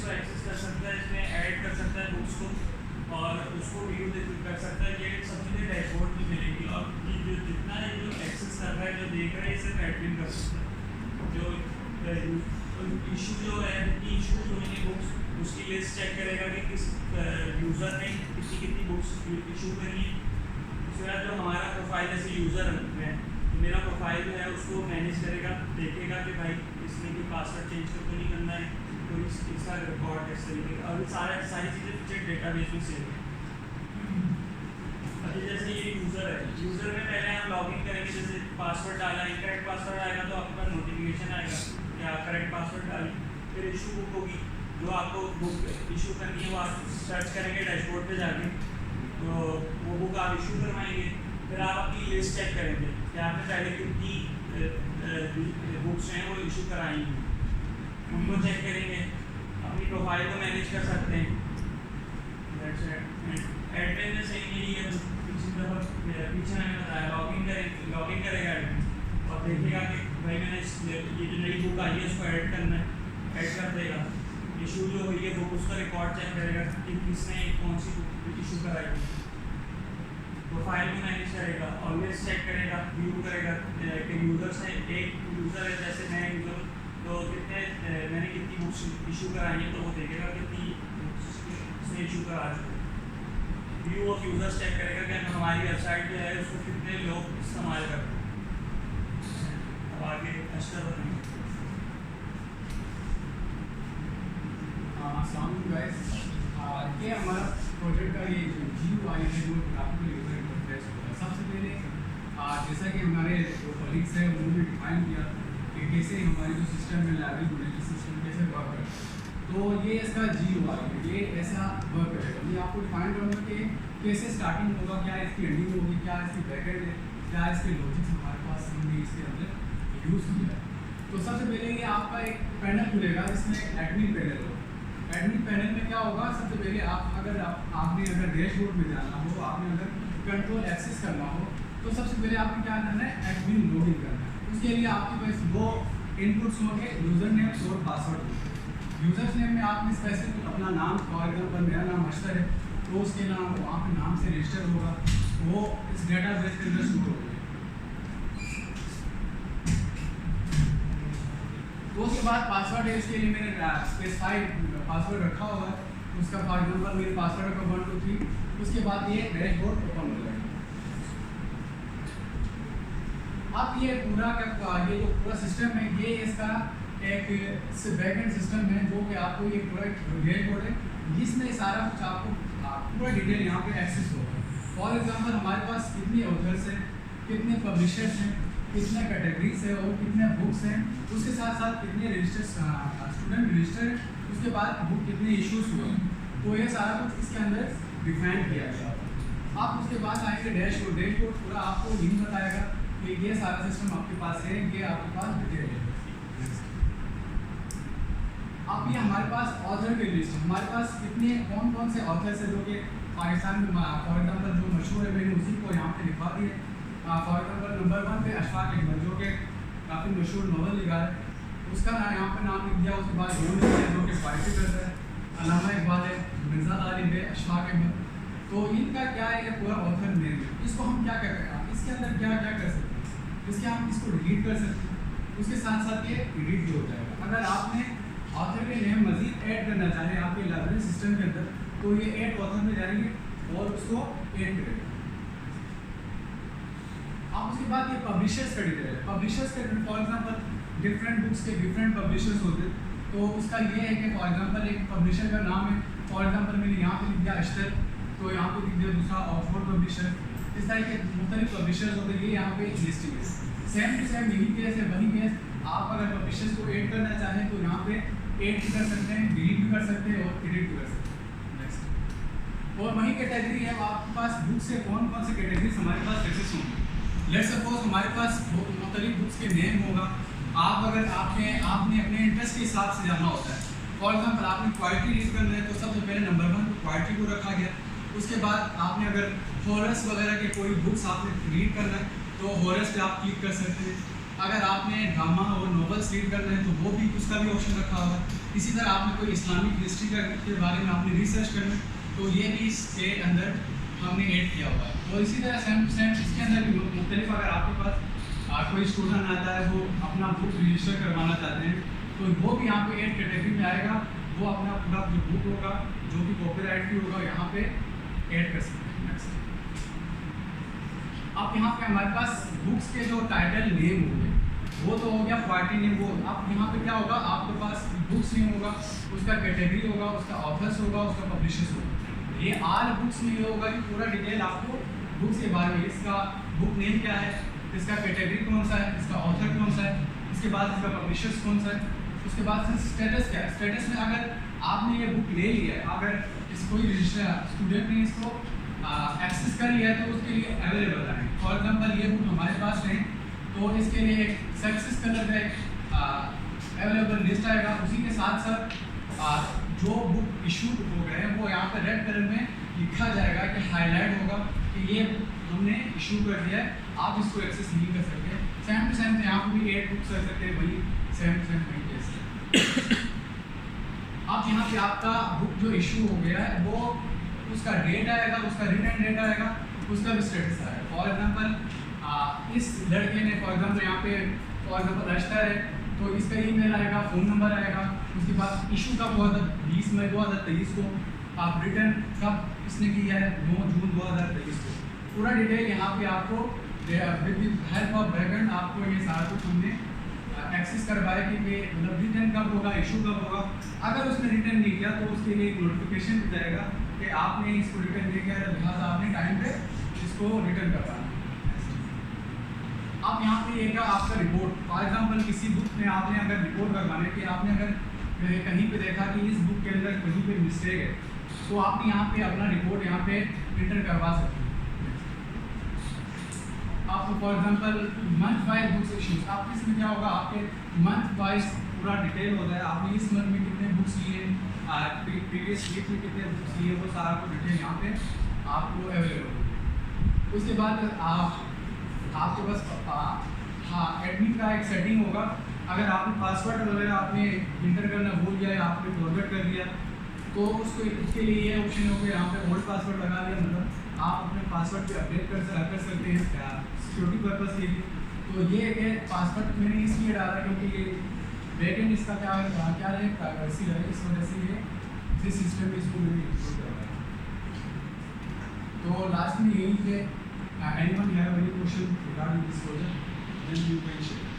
को एक्सेस कर सकता है, इसमें ऐड कर सकता है बुक्स को और उसको व्यू कर सकता है। ये सब चीज़ें डैशबोर्ड में मिलेगी और ये जो जितना ये जो एक्सेस कर रहा है, जो देख रहा है, इसे एडमिन कर सकता है। जो इशू जो है, जितनी इशूज होंगी बुक्स, उसकी लिस्ट चेक करेगा कि किस यूज़र ने कितनी बुक्स इशू करी है। उसके बाद जो हमारा प्रोफाइल जैसे यूज़र है, तो मेरा प्रोफाइल जो है उसको मैनेज करेगा, देखेगा कि भाई इसने कोई पासवर्ड चेंज तो नहीं करना है, तो इसका रिकॉर्ड इस तरीके का, और सारी चीज़ें पीछे डेटाबेस में सेव है। अभी जैसे ये यूज़र है, यूज़र में पहले हम लॉगिन करेंगे, जैसे पासवर्ड डाला, इनकरेक्ट पासवर्ड आएगा तो आपके पास नोटिफिकेशन आएगा या करेक्ट पासवर्ड डाली। फिर इशू बुक होगी, जो आपको बुक इशू करनी है वो आप सर्च करेंगे डैशबोर्ड पे जाके, तो वो बुक आप इशू करवाएंगे। फिर आप अपनी लिस्ट चेक करेंगे कि आपने पहले कितनी बुक्स हैं वो इशू कराई हैं, उनको चेक करेंगे। अपनी प्रोफाइल को मैनेज कर सकते हैं। एडमिन में सही नहीं है, पीछे मैंने बताया लॉगिन करेगा एडमिन और देखेगा कि भाई मैंने ये जो नई बुक आई है उसको ऐड करना है, ऐड कर देगा। इशू जो हुई है बुक उसका रिकॉर्ड चेक करेगा कि किसने कौन सी बुक इशू कराई। प्रोफाइल को मैनेज करेगा और लिस्ट चेक करेगा, व्यू करेगा कि यूज़र्स है, एक यूज़र है जैसे मैं यूज़र, तो मैंने कितनी बुक्स इशू कराई है, तो वो देखेगा कितनी उसने इशू करा चुके। व्यू ऑफ यूज़र्स चेक करेगा कि हमारी वेबसाइट जो है उसको कितने लोग इस्तेमाल करते हैं। अब आगे अस्टर बनाएंगे। ये हमारा प्रोजेक्ट का ये जो GUI है, जो ग्राफिकल यूजर इंटरफेस होता है, सबसे पहले जैसा कि हमारे जो कलीग्स हैं उन्होंने डिफाइन किया कि कैसे हमारी जो सिस्टम है, लाइब्रेरी मैनेजमेंट सिस्टम कैसे वर्क करता है। तो ये इसका GUI है, ये ऐसा वर्क करेगा। मैं आपको डिफाइन करूँगा कि कैसे स्टार्टिंग होगा, क्या इसकी एंडिंग होगी, क्या इसकी बैकएंड है, क्या इसके लॉजिक्स हमारे पास हमने इसके अंदर यूज़ किया है। तो सबसे पहले ये आपका एक पैनल खुलेगा, इसमें एडमिन पैनल होगा। एडमिन पैनल में क्या होगा, सबसे पहले आपने अगर डैशबोर्ड में जाना हो, आपने अगर कंट्रोल एक्सेस करना हो, तो सबसे पहले आपको क्या करना है, एडमिन लॉगिन करना है। उसके लिए आपके पास दो इनपुट्स होंगे, यूज़र नेम और पासवर्ड। यूज़र नेम में आपने स्पेसिफिक अपना नाम, फॉर एग्जाम्पल मेरा नाम अशतर है, तो उसके नाम वहाँ पे नाम से रजिस्टर होगा, वो इस डेटाबेस के अंदर स्टोर होगा। तो उसके बाद पासवर्ड है, इसके लिए मैंने स्पेसिफाइड पासवर्ड रखा हुआ है, उसका फॉर एग्जाम्पल मेरे पासवर्ड का 1 2 3। उसके बाद ये डैशबोर्ड ओपन हो जाएगा। अब ये पूरा ये जो पूरा सिस्टम है, ये इसका एक बैकएंड सिस्टम है, जो कि आपको ये पूरा डैशबोर्ड है, जिसमें सारा कुछ आपको पूरा डिटेल यहाँ पे एक्सेस होगा। फॉर एग्जाम्पल हमारे पास कितने ऑथर्स हैं, कितने पब्लिशर्स हैं, कितने कैटेगरीज है और कितने बुक्स हैं, उसके साथ साथ कितने रजिस्टर्स स्टूडेंट रजिस्टर है, उसके बाद बुक कितने इश्यूज हुए, तो ये सारा कुछ इसके अंदर डिफाइन किया गया। आप उसके बाद आएंगे डैशबोर्ड पूरा आपको यही बताएगा कि ये सारा सिस्टम आपके पास है, ये आपके पास डिटेल है। अब ये हमारे पास ऑथर की लिस्ट, हमारे पास कितने कौन कौन से ऑथर्स हैं जो कि पाकिस्तान में फॉर एग्जाम्पल जो मशहूर है, मैंने उसी को यहाँ पे लिखवा दिया। फॉर एग्जाम्पल नंबर 1 पे अशफाक अहमद, जो कि काफ़ी मशहूर नॉवल निगार है, उसका यहाँ पे नाम लिख दिया। उसके बाद जो कि पोइट्री करता है, अल्लामा इकबाल है, मिर्ज़ा गालिब है, अशफाक अहमद। तो इनका क्या है, पूरा ऑथर नेम है। इसको हम क्या करें, इसके अंदर क्या क्या कर सकते हैं, इसके हम इसको डिलीट कर सकते हैं, उसके साथ साथ ये एडिट भी हो जाएगा। अगर आपने ऑथर के नेम मजीद ऐड करना चाहें आपके लाइब्रेरी सिस्टम के अंदर, तो ये ऐड ऑथर में जाएंगे और उसको ऐड करेंगे। आप उसके बाद ये पब्लिशर्स का डिटेल है। पब्लिशर्स के फॉर एग्जांपल डिफरेंट बुक्स के डिफरेंट पब्लिशर्स होते हैं, तो उसका ये है कि फॉर एग्जांपल एक पब्लिशर का नाम है, फॉर एग्जांपल मैंने यहाँ पे लिख दिया अशतर, तो यहाँ पे लिख दिया दूसरा ऑक्सफोर्ड पब्लिशर। इस तरह के मुख्तलिफ पब्लिशर्स होते हैं, ये यहाँ पे लिस्टिंग है। सेम टू सेम यही केस है, वही केस। आप अगर पब्लिशर्स को ऐड करना चाहें तो यहाँ पे ऐड भी कर सकते हैं, डिलीट भी कर सकते हैं और एडिट भी कर सकते हैं। नेक्स्ट, और वही कैटेगरी है, आपके पास बुक से कौन कौन से कैटेगरीज हमारे पास एक्सेस होंगी। लेट्स सपोज हमारे पास मुख्तलिफ बुक्स के नेम होगा। आप अगर आपने अपने इंटरेस्ट के हिसाब से जाना होता है, फॉर एग्जाम्पल आपने पोइट्री रीड करना है, तो सबसे पहले नंबर 1 पर पोइट्री को रखा गया। उसके बाद आपने अगर हॉरर्स वगैरह के कोई बुक्स आपने रीड करना है, तो हॉरर्स पे आप क्लिक कर सकते हैं। अगर आपने ड्रामा और नॉवेल्स रीड करना है, तो वो भी उसका भी ऑप्शन रखा हुआ है। इसी तरह आपने कोई इस्लामिक हिस्ट्री के बारे में आपने रिसर्च करना है तो ये भी इसके अंदर हमने ऐड किया हुआ है। और इसी तरह सेम टू सेम इसके अंदर भी मुख्तलिफ, अगर आपके पास कोई स्टूडेंट आता है वो अपना बुक रजिस्टर करवाना चाहते हैं तो वो भी यहाँ पे ऐड कैटेगरी में आएगा, वो अपना पूरा जो बुक होगा जो कि कॉपीराइट भी होगा यहाँ पे ऐड कर सकते हैं। नेक्स्ट, अब यहाँ पे हमारे पास बुक्स के जो टाइटल नेम हो गए वो तो हो गया पार्टी नेम। वो अब यहाँ पे क्या होगा, आपके पास बुक्स नेम होगा, उसका कैटेगरी होगा, उसका ऑथर्स होगा, उसका पब्लिशर्स होगा। ये आल बुक्स में ये होगा कि पूरा डिटेल आपको बुक्स के बारे में, इसका बुक नेम क्या है, इसका कैटेगरी कौन सा है, इसका ऑथर कौन सा है, इसके बाद इसका पब्लिशर्स कौन सा है, उसके बाद स्टेटस क्या है। स्टेटस में अगर आपने ये बुक ले लिया है, अगर इस कोई स्टूडेंट ने इसको एक्सेस कर लिया है तो उसके लिए अवेलेबल है। फॉर एग्जांपल ये बुक हमारे पास है तो इसके लिए एक सक्सेस कलर का अवेलेबल लिस्ट आएगा। उसी के साथ साथ जो बुक इशूड हो गए हैं वो यहाँ पे रेड कलर में लिखा जाएगा कि हाईलाइट होगा कि ये हमने इशू कर दिया है, आप इसको एक्सेस नहीं कर सकते। सेम टू सेम यहाँ पे भी 8 बुक्स कर सकते हैं, वही सेम टू सेम वही कैसे। अब यहाँ पे आपका बुक जो इशू हो गया है वो उसका डेट आएगा, उसका रिटर्न डेट आएगा, उसका भी स्टेटस आएगा। फॉर एग्जाम्पल इस लड़के ने फॉर एग्जाम्पल यहाँ पे फॉर एग्जाम्पल अश्तर है तो इसका ईमेल आएगा, फ़ोन नंबर आएगा, उसके बाद इशू कब हुआ था 20 मई 2023 को, आप रिटर्न कब इसने किया है 9 जून 2023 को। पूरा डिटेल यहाँ पे आपको विद हेल्प ऑफ बैकएंड आपको ये सारा कुछ हमने एक्सेस करवाया कि ये मतलब रिटर्न कब होगा, इशू कब होगा। अगर उसने रिटर्न नहीं किया तो उसके लिए एक नोटिफिकेशन भी जाएगा कि आपने इसको रिटर्न नहीं किया, लिहाजा आपने टाइम पे इसको रिटर्न करवाना। अब यहाँ पे एक आपका रिपोर्ट, फॉर एग्जांपल किसी बुक में आपने अगर रिपोर्ट करवाने की, आपने अगर कहीं पे देखा कि इस बुक के अंदर कहीं पे मिस्टेक है तो आप यहाँ पे अपना रिपोर्ट यहाँ पे एंटर करवा सकते हैं। आपको for example month wise books issues, आप इसमें क्या होगा, आपके मंथ वाइज पूरा डिटेल होता है, आपने इस मंथ में कितने बुक्स लिए, प्रीवियस वीक में कितने बुक्स लिए, वो सारा कुछ डिटेल यहाँ पे आपको अवेलेबल होगा। उसके बाद आपके पास हाँ एडमिन का एक सेटिंग होगा। अगर आपने पासवर्ड वगैरह आपने इंटर करना भूल गया या आपने फॉरवर्ड कर दिया तो उसके लिए ये ऑप्शन हो गया, यहाँ पे ओल्ड पासवर्ड लगा दिया, मतलब आप अपने पासवर्ड पे अपडेट कर सकते हैं सिक्योरिटी पर्पज़ के लिए। तो ये पासवर्ड मैंने इसलिए डाला क्योंकि ये बैकएंड इसका क्या रहे, प्राइवेसी रहे, इस वजह से ये जिस सिस्टम में इसको मैंने इंक्लूड करवाया। तो लास्ट में यही है, anyone have any question regarding this project, then you can share.